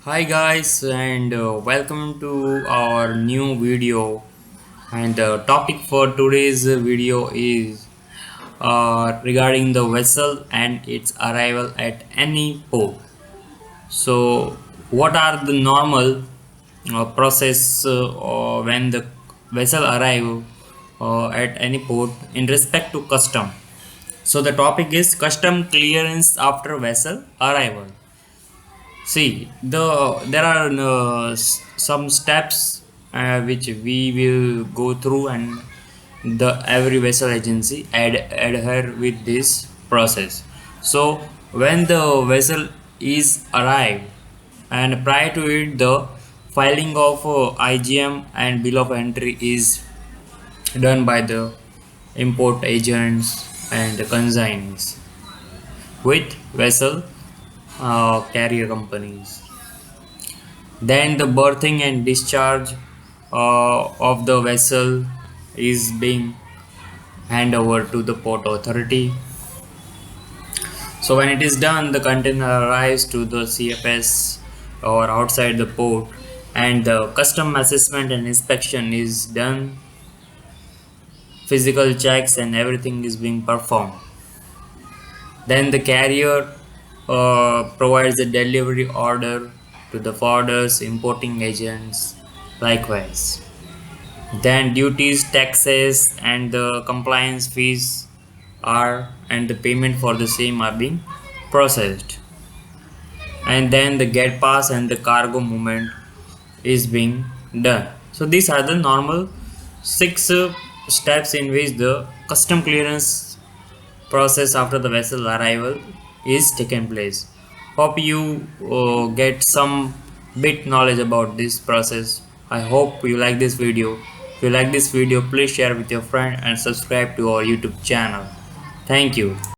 Hi guys, and welcome to our new video. And the topic for today's video is regarding the vessel and its arrival at any port. So, what are the normal process or when the vessel arrive at any port in respect to custom? So, the topic is custom clearance after vessel arrival. See, there are some steps which we will go through, and the every vessel agency adhere with this process. So, when the vessel is arrived, and prior to it, the filing of IGM and bill of entry is done by the import agents and the consignees with vessel carrier companies. Then the berthing and discharge of the vessel is being handed over to the port authority. So when it is done, the container arrives to the CFS or outside the port, and the custom assessment and inspection is done. Physical checks and everything is being performed. Then the carrier provides the delivery order to the forwarders, importing agents, likewise. Then duties, taxes, and the compliance fees are and the payment for the same are being processed. And then the get pass and the cargo movement is being done. So these are the normal six steps in which the custom clearance process after the vessel arrival is taken place. Hope you get some bit knowledge about this process. I hope you like this video. If you like this video, please share with your friend and subscribe to our YouTube channel. Thank you.